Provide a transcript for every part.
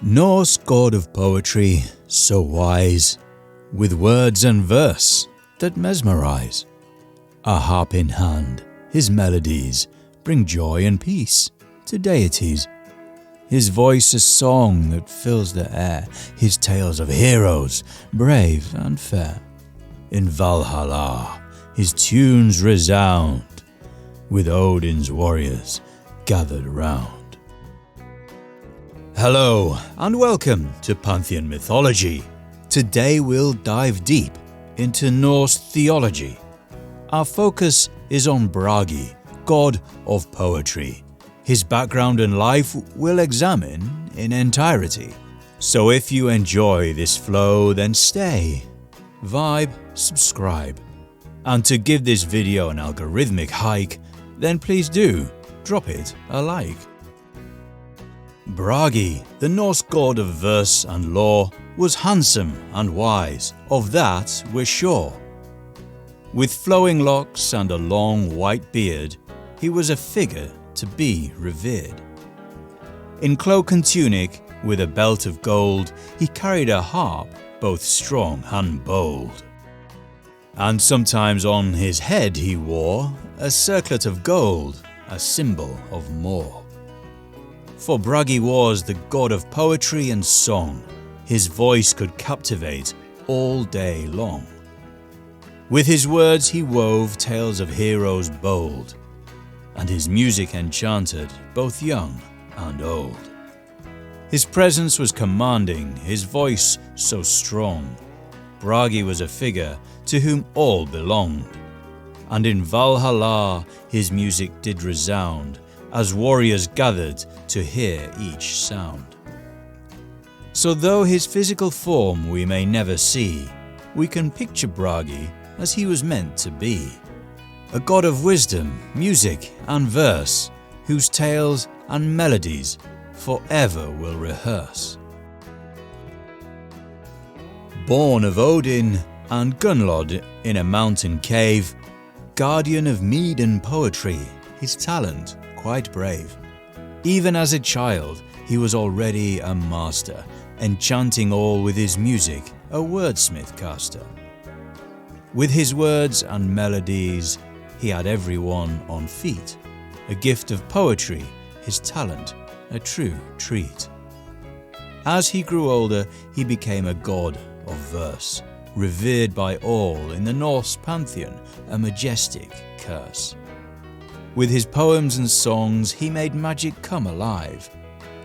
Norse God of Poetry, so wise, with words and verse that mesmerize. A harp in hand, his melodies bring joy and peace to deities. His voice a song that fills the air, his tales of heroes, brave and fair. In Valhalla, his tunes resound, with Odin's warriors gathered round. Hello and welcome to Pantheon Mythology. Today we'll dive deep into Norse theology. Our focus is on Bragi, God of Poetry. His background and life we'll examine in entirety. So if you enjoy this flow, then stay, vibe, subscribe. And to give this video an algorithmic hike, then please do drop it a like. Bragi, the Norse god of verse and law, was handsome and wise, of that we're sure. With flowing locks and a long white beard, he was a figure to be revered. In cloak and tunic, with a belt of gold, he carried a harp, both strong and bold. And sometimes on his head he wore a circlet of gold, a symbol of more. For Bragi was the god of poetry and song. His voice could captivate all day long. With his words he wove tales of heroes bold, and his music enchanted both young and old. His presence was commanding, his voice so strong. Bragi was a figure to whom all belonged. And in Valhalla his music did resound, as warriors gathered to hear each sound. So though his physical form we may never see, we can picture Bragi as he was meant to be. A god of wisdom, music and verse, whose tales and melodies forever will rehearse. Born of Odin and Gunnlod in a mountain cave, guardian of mead and poetry, his talent quite brave. Even as a child, he was already a master, enchanting all with his music, a wordsmith caster. With his words and melodies, he had everyone on feet. A gift of poetry, his talent, a true treat. As he grew older, he became a god of verse, revered by all in the Norse Pantheon, a majestic curse. With his poems and songs, he made magic come alive.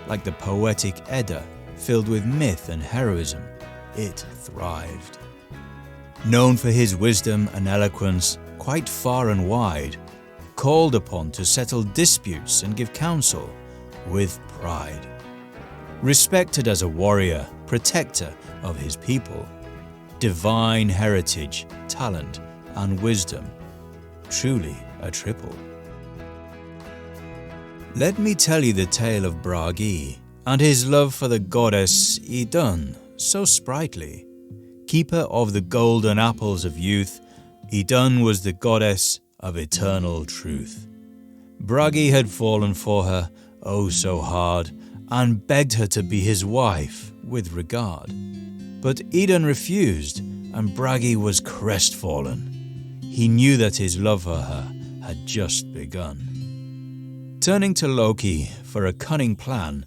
Like the poetic Edda, filled with myth and heroism, it thrived. Known for his wisdom and eloquence, quite far and wide, called upon to settle disputes and give counsel with pride. Respected as a warrior, protector of his people, divine heritage, talent and wisdom, truly a triple. Let me tell you the tale of Bragi and his love for the goddess Idun, so sprightly. Keeper of the golden apples of youth, Idun was the goddess of eternal truth. Bragi had fallen for her, oh so hard, and begged her to be his wife with regard. But Idun refused, and Bragi was crestfallen. He knew that his love for her had just begun. Turning to Loki for a cunning plan,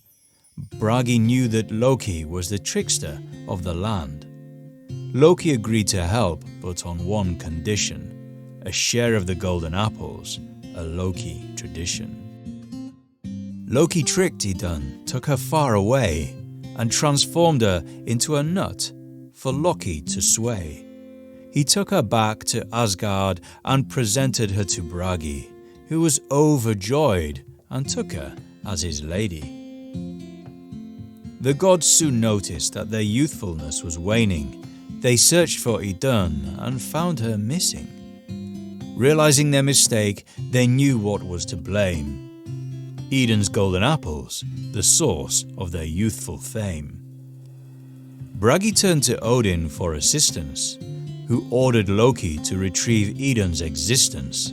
Bragi knew that Loki was the trickster of the land. Loki agreed to help, but on one condition: a share of the golden apples, a Loki tradition. Loki tricked Idun, took her far away, and transformed her into a nut for Loki to sway. He took her back to Asgard and presented her to Bragi, who was overjoyed and took her as his lady. The gods soon noticed that their youthfulness was waning. They searched for Idun and found her missing. Realizing their mistake, they knew what was to blame: Idun's golden apples, the source of their youthful fame. Bragi turned to Odin for assistance, who ordered Loki to retrieve Idun's existence.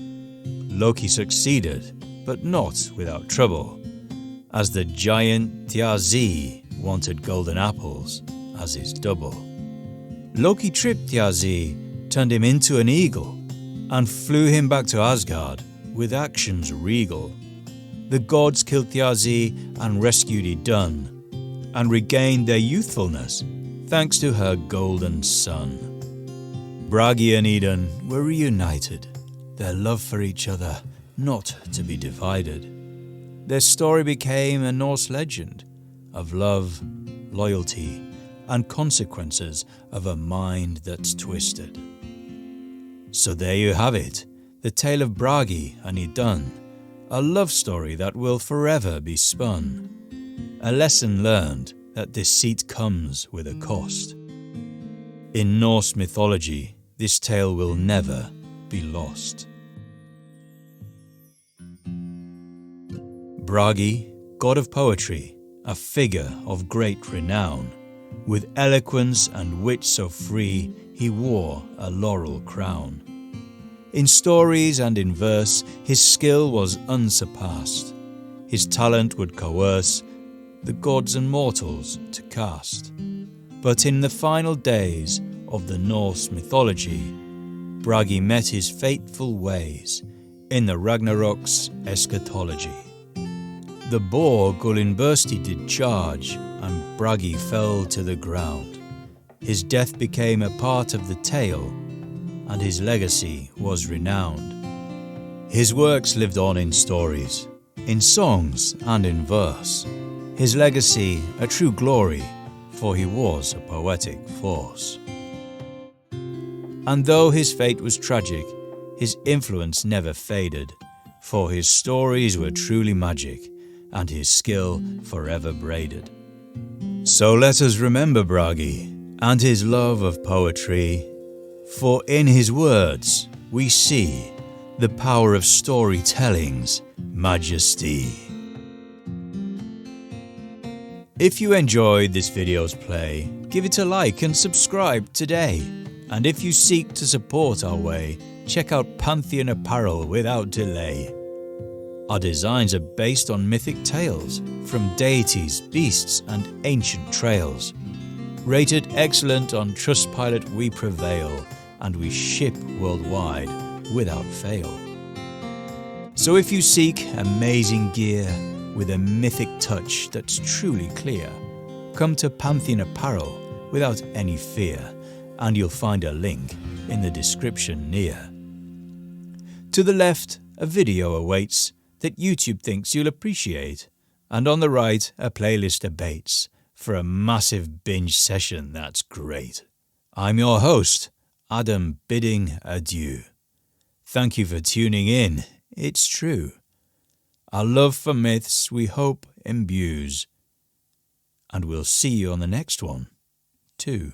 Loki succeeded, but not without trouble, as the giant Thjazi wanted golden apples as his double. Loki tripped Thjazi, turned him into an eagle, and flew him back to Asgard with actions regal. The gods killed Thjazi and rescued Idun, and regained their youthfulness thanks to her golden son. Bragi and Idun were reunited, their love for each other not to be divided. Their story became a Norse legend of love, loyalty, and consequences of a mind that's twisted. So there you have it, the tale of Bragi and Idun, a love story that will forever be spun, a lesson learned that deceit comes with a cost. In Norse mythology, this tale will never be lost. Bragi, god of poetry, a figure of great renown, with eloquence and wit so free, he wore a laurel crown. In stories and in verse, his skill was unsurpassed. His talent would coerce the gods and mortals to cast. But in the final days of the Norse mythology, Bragi met his fateful ways in the Ragnarok's eschatology. The boar Gullinbursti did charge, and Bragi fell to the ground. His death became a part of the tale, and his legacy was renowned. His works lived on in stories, in songs and in verse. His legacy a true glory, for he was a poetic force. And though his fate was tragic, his influence never faded, for his stories were truly magic, and his skill forever braided. So let us remember Bragi and his love of poetry, for in his words we see the power of storytelling's majesty. If you enjoyed this video's play, give it a like and subscribe today. And if you seek to support our way, check out Pantheon Apparel without delay. Our designs are based on mythic tales from deities, beasts, and ancient trails. Rated excellent on Trustpilot, we prevail, and we ship worldwide without fail. So if you seek amazing gear with a mythic touch that's truly clear, come to Pantheon Apparel without any fear, and you'll find a link in the description near. To the left, a video awaits that YouTube thinks you'll appreciate, and on the right, a playlist abates for a massive binge session that's great. I'm your host, Adam, bidding adieu. Thank you for tuning in, it's true. Our love for myths we hope imbues, and we'll see you on the next one, too.